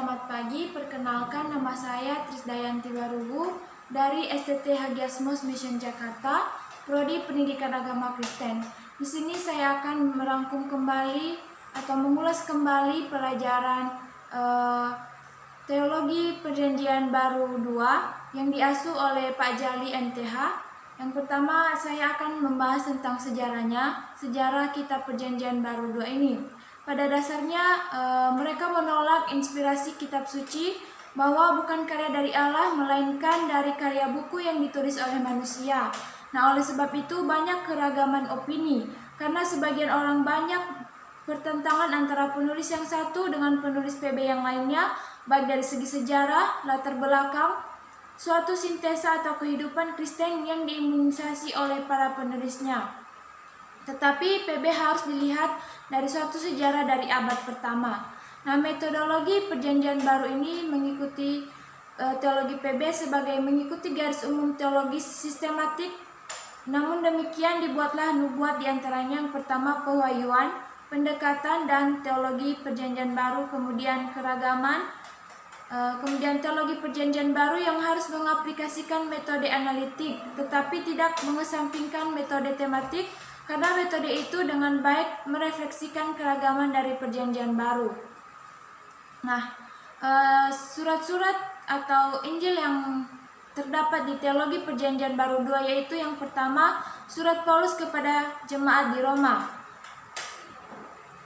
selamat pagi. Perkenalkan, nama saya Trisdayanti Warubu dari STT Hagiasmos Mission Jakarta, Prodi Pendidikan Agama Kristen. Di sini saya akan merangkum kembali atau mengulas kembali pelajaran Teologi Perjanjian Baru 2 yang diasuh oleh Pak Jali MTH. Yang pertama, saya akan membahas tentang sejarahnya, sejarah Kitab Perjanjian Baru 2 ini. Pada dasarnya mereka menolak inspirasi kitab suci bahwa bukan karya dari Allah melainkan dari karya buku yang ditulis oleh manusia. Nah, oleh sebab itu banyak keragaman opini karena sebagian orang banyak pertentangan antara penulis yang satu dengan penulis PB yang lainnya, baik dari segi sejarah, latar belakang, suatu sintesa atau kehidupan Kristen yang diimunisasi oleh para penulisnya. Tetapi PB harus dilihat dari suatu sejarah dari abad pertama. Nah, metodologi Perjanjian Baru ini mengikuti teologi PB sebagai mengikuti garis umum teologis sistematik. Namun demikian dibuatlah nubuat diantaranya yang pertama pewahyuan, pendekatan dan teologi Perjanjian Baru, kemudian keragaman, kemudian teologi Perjanjian Baru yang harus mengaplikasikan metode analitik tetapi tidak mengesampingkan metode tematik, karena metode itu dengan baik merefleksikan keragaman dari Perjanjian Baru. Nah, surat-surat atau Injil yang terdapat di teologi Perjanjian Baru 2 yaitu yang pertama, surat Paulus kepada jemaat di Roma.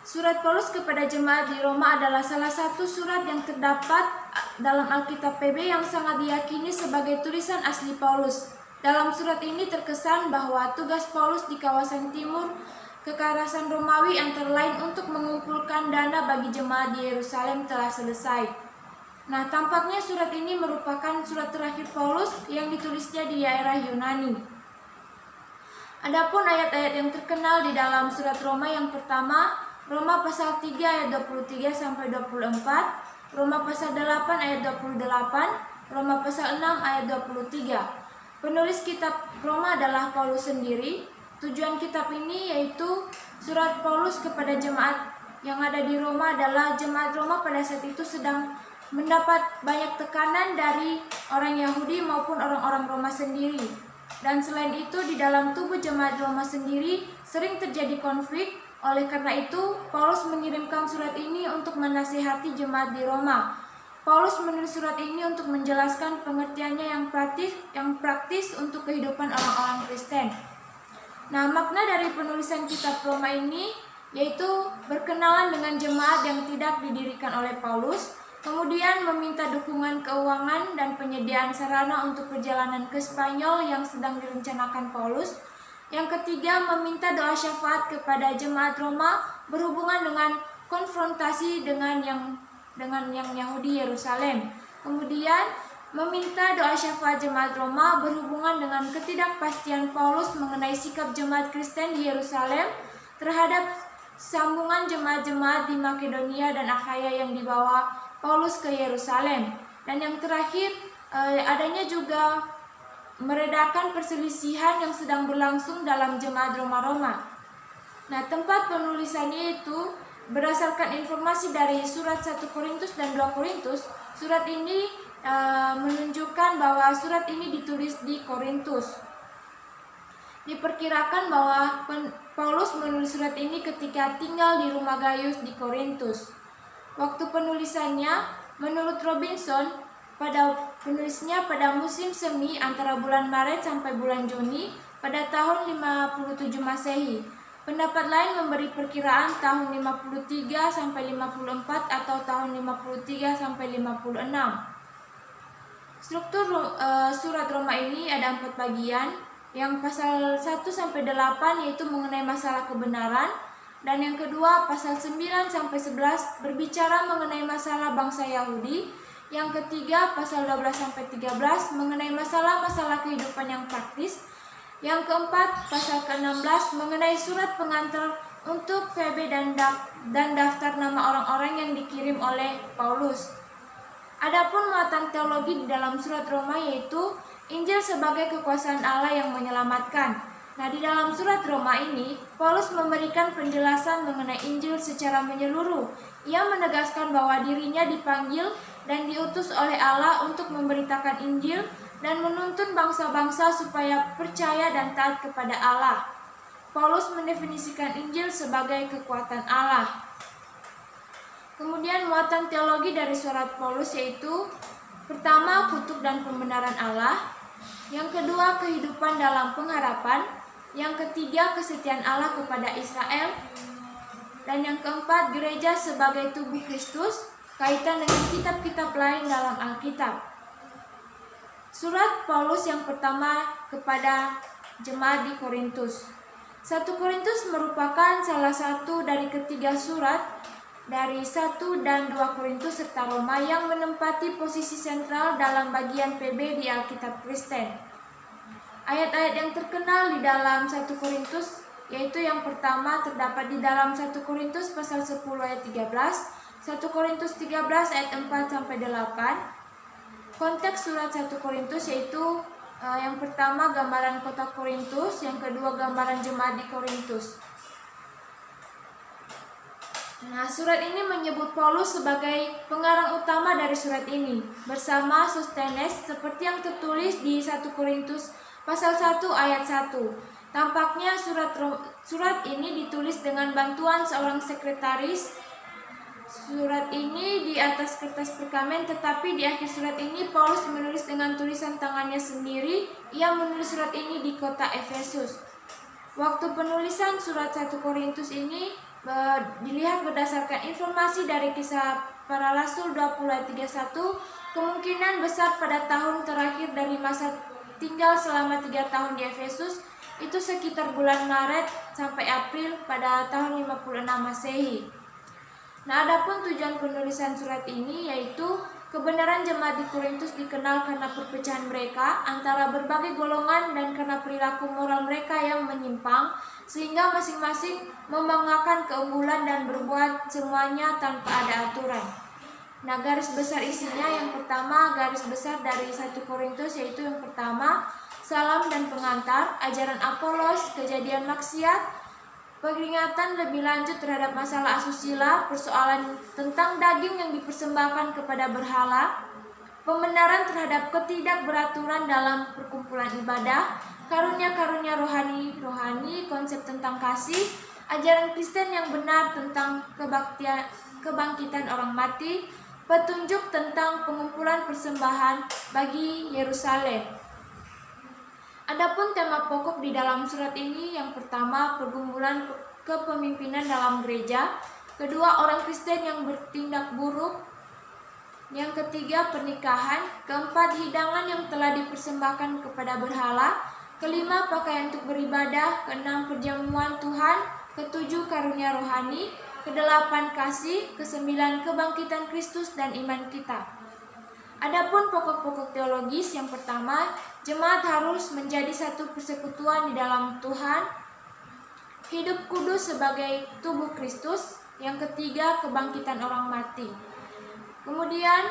Surat Paulus kepada jemaat di Roma adalah salah satu surat yang terdapat dalam Alkitab PB yang sangat diyakini sebagai tulisan asli Paulus. Dalam surat ini terkesan bahwa tugas Paulus di kawasan timur kekerasan Romawi antara lain untuk mengumpulkan dana bagi jemaat di Yerusalem telah selesai. Nah, tampaknya surat ini merupakan surat terakhir Paulus yang ditulisnya di daerah Yunani. Adapun ayat-ayat yang terkenal di dalam surat Roma yang pertama, Roma pasal 3 ayat 23 sampai 24, Roma pasal 8 ayat 28, Roma pasal 6 ayat 23. Penulis kitab Roma adalah Paulus sendiri. Tujuan kitab ini yaitu surat Paulus kepada jemaat yang ada di Roma adalah jemaat Roma pada saat itu sedang mendapat banyak tekanan dari orang Yahudi maupun orang-orang Roma sendiri. Dan selain itu di dalam tubuh jemaat Roma sendiri sering terjadi konflik. Oleh karena itu Paulus mengirimkan surat ini untuk menasihati jemaat di Roma. Paulus menulis surat ini untuk menjelaskan pengertiannya yang praktis untuk kehidupan orang-orang Kristen. Nah, makna dari penulisan kitab Roma ini yaitu berkenalan dengan jemaat yang tidak didirikan oleh Paulus, kemudian meminta dukungan keuangan dan penyediaan sarana untuk perjalanan ke Spanyol yang sedang direncanakan Paulus. Yang ketiga, meminta doa syafaat kepada jemaat Roma berhubungan dengan konfrontasi dengan yang Yahudi Yerusalem. Kemudian meminta doa syafaat jemaat Roma berhubungan dengan ketidakpastian Paulus mengenai sikap jemaat Kristen di Yerusalem terhadap sambungan jemaat-jemaat di Makedonia dan Akhaya yang dibawa Paulus ke Yerusalem. Dan yang terakhir, adanya juga meredakan perselisihan yang sedang berlangsung dalam jemaat Roma-Roma. Nah, tempat penulisannya itu berdasarkan informasi dari surat 1 Korintus dan 2 Korintus, surat ini menunjukkan bahwa surat ini ditulis di Korintus. Diperkirakan bahwa Paulus menulis surat ini ketika tinggal di rumah Gaius di Korintus. Waktu penulisannya, menurut Robinson, penulisnya pada musim semi antara bulan Maret sampai bulan Juni pada tahun 57 Masehi. Pendapat lain memberi perkiraan tahun 53 sampai 54 atau tahun 53 sampai 56. Struktur surat Roma ini ada 4 bagian. Yang pasal 1 sampai 8 yaitu mengenai masalah kebenaran, dan yang kedua pasal 9 sampai 11 berbicara mengenai masalah bangsa Yahudi. Yang ketiga pasal 12 sampai 13 mengenai masalah-masalah kehidupan yang praktis. Yang keempat, pasal ke-16 mengenai surat pengantar untuk PB dan daftar nama orang-orang yang dikirim oleh Paulus. Adapun muatan teologi di dalam surat Roma yaitu Injil sebagai kekuasaan Allah yang menyelamatkan. Nah, di dalam surat Roma ini, Paulus memberikan penjelasan mengenai Injil secara menyeluruh Ia menegaskan bahwa dirinya dipanggil dan diutus oleh Allah untuk memberitakan Injil dan menuntun bangsa-bangsa supaya percaya dan taat kepada Allah. Paulus mendefinisikan Injil sebagai kekuatan Allah. Kemudian muatan teologi dari surat Paulus yaitu pertama, kutuk dan pembenaran Allah. Yang kedua, kehidupan dalam pengharapan. Yang ketiga, kesetiaan Allah kepada Israel. Dan yang keempat, gereja sebagai tubuh Kristus, kaitan dengan kitab-kitab lain dalam Alkitab. Surat Paulus yang pertama kepada jemaat di Korintus. 1 Korintus merupakan salah satu dari ketiga surat dari 1 dan 2 Korintus serta Roma yang menempati posisi sentral dalam bagian PB di Alkitab Kristen. Ayat-ayat yang terkenal di dalam 1 Korintus yaitu yang pertama terdapat di dalam 1 Korintus pasal 10 ayat 13, 1 Korintus 13 ayat 4 sampai 8. Konteks surat 1 Korintus yaitu yang pertama gambaran kota Korintus, yang kedua gambaran jemaat di Korintus. Nah, surat ini menyebut Paulus sebagai pengarang utama dari surat ini bersama Sostenes seperti yang tertulis di 1 Korintus pasal 1 ayat 1. Tampaknya surat ini ditulis dengan bantuan seorang sekretaris. Surat ini di atas kertas perkamen, tetapi di akhir surat ini Paulus menulis dengan tulisan tangannya sendiri. Ia menulis surat ini di kota Efesus. Waktu penulisan surat 1 Korintus ini dilihat berdasarkan informasi dari Kisah Para Rasul 20 ayat 31, kemungkinan besar pada tahun terakhir dari masa tinggal selama 3 tahun di Efesus, itu sekitar bulan Maret sampai April pada tahun 56 Masehi. Nah, adapun tujuan penulisan surat ini yaitu kebenaran jemaat di Korintus dikenal karena perpecahan mereka antara berbagai golongan dan karena perilaku moral mereka yang menyimpang, sehingga masing-masing membanggakan keunggulan dan berbuat semuanya tanpa ada aturan. Nah, garis besar isinya yang pertama, garis besar dari 1 Korintus yaitu yang pertama, salam dan pengantar, ajaran Apolos, kejadian maksiat, peringatan lebih lanjut terhadap masalah asusila, persoalan tentang daging yang dipersembahkan kepada berhala, pembenaran terhadap ketidakberaturan dalam perkumpulan ibadah, karunia-karunia rohani, konsep tentang kasih, ajaran Kristen yang benar tentang kebangkitan orang mati, petunjuk tentang pengumpulan persembahan bagi Yerusalem. Adapun tema pokok di dalam surat ini yang pertama pergumulan kepemimpinan dalam gereja, kedua orang Kristen yang bertindak buruk, yang ketiga pernikahan, keempat hidangan yang telah dipersembahkan kepada berhala, kelima pakaian untuk beribadah, keenam perjamuan Tuhan, ketujuh karunia rohani, kedelapan kasih, kesembilan kebangkitan Kristus dan iman kita. Adapun pokok-pokok teologis yang pertama, jemaat harus menjadi satu persekutuan di dalam Tuhan, hidup kudus sebagai tubuh Kristus, yang ketiga kebangkitan orang mati. Kemudian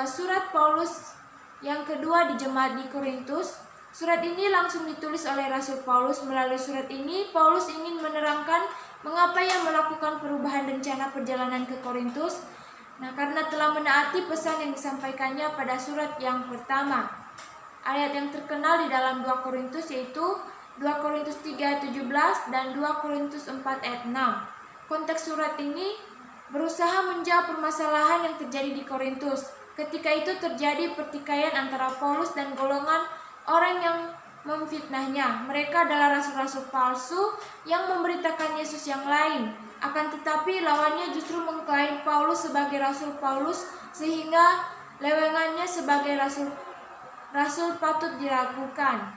surat Paulus yang kedua di jemaat di Korintus. Surat ini langsung ditulis oleh Rasul Paulus. Melalui surat ini Paulus ingin menerangkan mengapa ia melakukan perubahan rencana perjalanan ke Korintus. Nah, karena telah menaati pesan yang disampaikannya pada surat yang pertama. Ayat yang terkenal di dalam 2 Korintus yaitu 2 Korintus 3 ayat 17 dan 2 Korintus 4 ayat 6. Konteks surat ini berusaha menjawab permasalahan yang terjadi di Korintus. Ketika itu terjadi pertikaian antara Paulus dan golongan orang yang memfitnahnya. Mereka adalah rasul-rasul palsu yang memberitakan Yesus yang lain. Akan tetapi lawannya justru mengklaim Paulus sebagai Rasul Paulus, sehingga lewengannya sebagai rasul patut diragukan.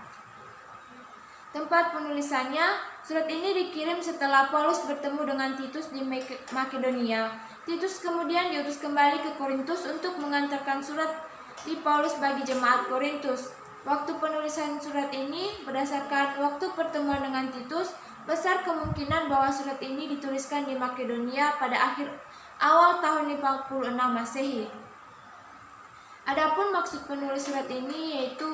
Tempat penulisannya, surat ini dikirim setelah Paulus bertemu dengan Titus di Makedonia. Titus kemudian diutus kembali ke Korintus untuk mengantarkan surat di Paulus bagi jemaat Korintus. Waktu penulisan surat ini berdasarkan waktu pertemuan dengan Titus, besar kemungkinan bahwa surat ini dituliskan di Makedonia pada awal tahun 56 Masehi. Adapun maksud penulis surat ini yaitu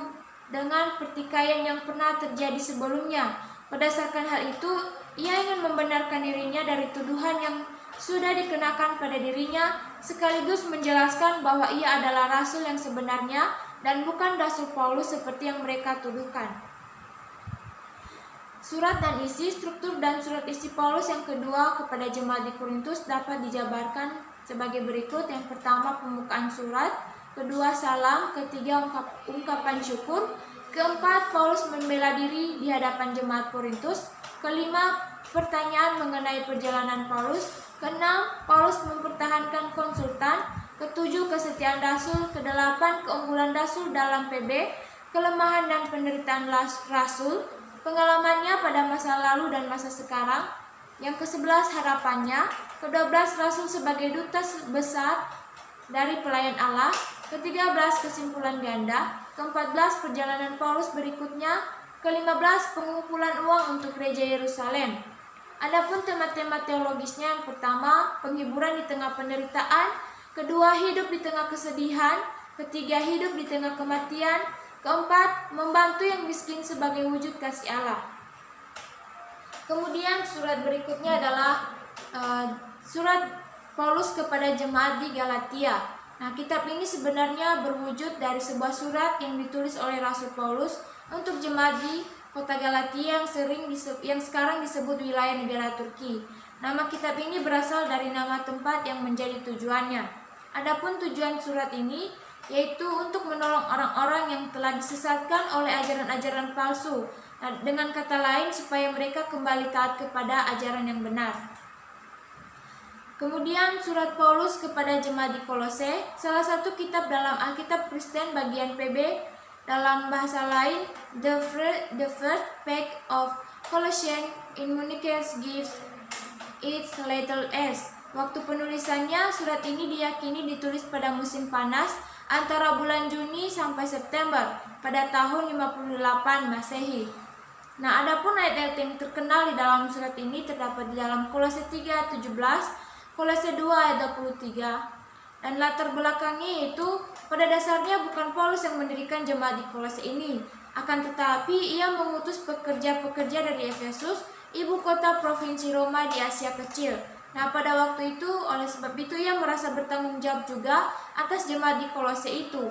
dengan pertikaian yang pernah terjadi sebelumnya. Berdasarkan hal itu, ia ingin membenarkan dirinya dari tuduhan yang sudah dikenakan pada dirinya, sekaligus menjelaskan bahwa ia adalah rasul yang sebenarnya dan bukan rasul Paulus seperti yang mereka tuduhkan. Surat dan isi, struktur dan surat isi Paulus yang kedua kepada jemaat di Korintus dapat dijabarkan sebagai berikut. Yang pertama, pembukaan surat. Kedua, salam. Ketiga, ungkapan syukur. Keempat, Paulus membela diri di hadapan jemaat Korintus. Kelima, pertanyaan mengenai perjalanan Paulus. Keenam, Paulus mempertahankan konsultan. Ketujuh, kesetiaan rasul. Kedelapan, keunggulan rasul dalam PB. Kelemahan dan penderitaan rasul. Pengalamannya pada masa lalu dan masa sekarang. Yang ke-11, harapannya. Ke-12, rasul sebagai duta besar dari pelayan Allah. Ke-13, kesimpulan ganda. Ke-14, perjalanan Paulus berikutnya. Ke-15, pengumpulan uang untuk gereja Yerusalem. Adapun tema-tema teologisnya, yang pertama, penghiburan di tengah penderitaan. Kedua, hidup di tengah kesedihan. Ketiga, hidup di tengah kematian. Keempat, membantu yang miskin sebagai wujud kasih Allah. Kemudian surat berikutnya adalah surat Paulus kepada jemaat di Galatia. Nah, kitab ini sebenarnya berwujud dari sebuah surat yang ditulis oleh Rasul Paulus untuk jemaat di kota Galatia yang sekarang disebut wilayah negara Turki. Nama kitab ini berasal dari nama tempat yang menjadi tujuannya. Adapun tujuan surat ini yaitu untuk menolong orang-orang yang telah disesatkan oleh ajaran-ajaran palsu. Nah, dengan kata lain, supaya mereka kembali taat kepada ajaran yang benar. Kemudian surat Paulus kepada jemaat di Kolose, salah satu kitab dalam Alkitab Kristen bagian PB, dalam bahasa lain, the first page of Colossians in Munich gives its letter S. Waktu penulisannya, surat ini diyakini ditulis pada musim panas antara bulan Juni sampai September pada tahun 58 Masehi. Nah, adapun ayat-ayat yang terkenal di dalam surat ini terdapat di dalam Kolose 3:17, Kolose 2 ayat 23. Dan latar belakangnya yaitu pada dasarnya bukan Paulus yang mendirikan jemaat di Kolose ini, akan tetapi ia mengutus pekerja-pekerja dari Efesus, ibu kota provinsi Roma di Asia Kecil. Nah, pada waktu itu, oleh sebab itu ia merasa bertanggung jawab juga atas jemaat di Kolose itu.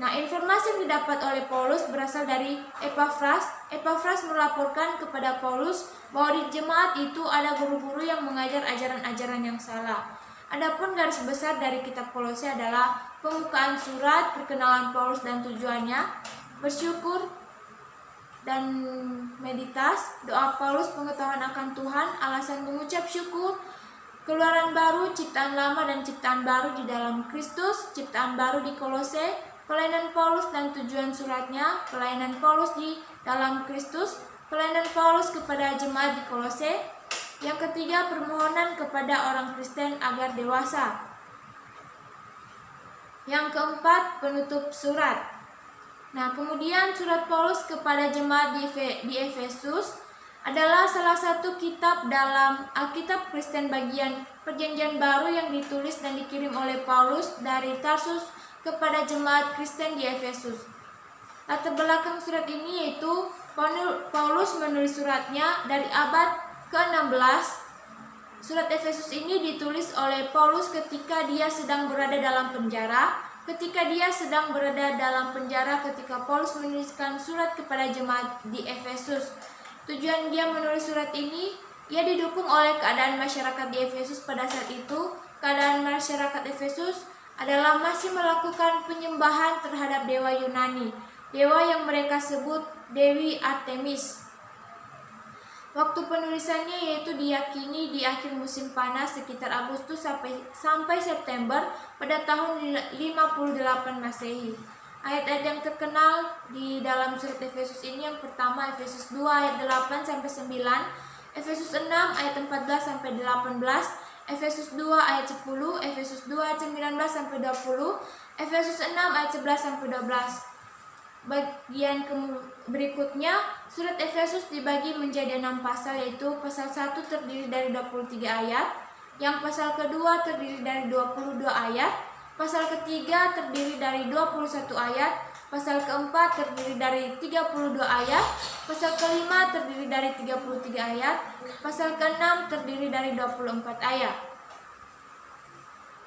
Nah, informasi yang didapat oleh Paulus berasal dari Epafras. Epafras melaporkan kepada Paulus bahwa di jemaat itu ada guru-guru yang mengajar ajaran-ajaran yang salah. Adapun garis besar dari kitab Kolose adalah pembukaan surat, perkenalan Paulus dan tujuannya, bersyukur dan meditas, doa Paulus, pengetahuan akan Tuhan, alasan mengucap syukur, keluaran baru, ciptaan lama dan ciptaan baru di dalam Kristus, ciptaan baru di Kolose, pelayanan Paulus dan tujuan suratnya, pelayanan Paulus di dalam Kristus, pelayanan Paulus kepada jemaat di Kolose. Yang ketiga, permohonan kepada orang Kristen agar dewasa. Yang keempat, penutup surat. Nah, kemudian surat Paulus kepada jemaat di Efesus adalah salah satu kitab dalam Alkitab Kristen bagian Perjanjian Baru yang ditulis dan dikirim oleh Paulus dari Tarsus kepada jemaat Kristen di Efesus. Latar belakang surat ini yaitu Paulus menulis suratnya dari abad ke-16. Surat Efesus ini ditulis oleh Paulus ketika dia sedang berada dalam penjara. Ketika Paulus menuliskan surat kepada jemaat di Efesus. Tujuan dia menulis surat ini, ia didukung oleh keadaan masyarakat di Efesus pada saat itu. Keadaan masyarakat Efesus adalah masih melakukan penyembahan terhadap dewa Yunani, dewa yang mereka sebut Dewi Artemis. Waktu penulisannya yaitu diyakini di akhir musim panas sekitar Agustus sampai September pada tahun 58 Masehi. Ayat-ayat yang terkenal di dalam surat Efesus ini yang pertama Efesus 2 ayat 8 sampai 9, Efesus 6 ayat 14 sampai 18, Efesus 2 ayat 10, Efesus 2 ayat 19 sampai 20, Efesus 6 ayat 11 sampai 12. Bagian berikutnya, surat Efesus dibagi menjadi 6 pasal, yaitu pasal 1 terdiri dari 23 ayat, yang pasal kedua terdiri dari 22 ayat, pasal ketiga terdiri dari 21 ayat, pasal keempat terdiri dari 32 ayat, pasal kelima terdiri dari 33 ayat, pasal keenam terdiri dari 24 ayat.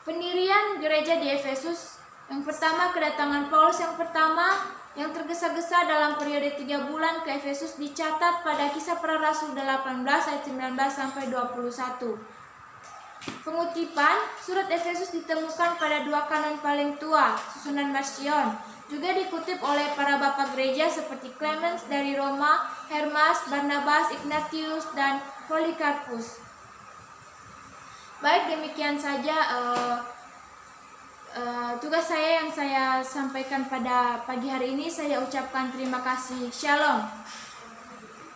Pendirian gereja di Efesus. Yang pertama, kedatangan Paulus yang pertama yang tergesa-gesa dalam periode 3 bulan ke Efesus dicatat pada Kisah Para Rasul 18 ayat 19 sampai 21. Pengutipan surat Efesus ditemukan pada 2 kanon paling tua, susunan Marcion. Juga dikutip oleh para bapak gereja seperti Clemens dari Roma, Hermas, Barnabas, Ignatius, dan Polycarpus. Baik, demikian saja tugas saya yang saya sampaikan pada pagi hari ini. Saya ucapkan terima kasih. Shalom.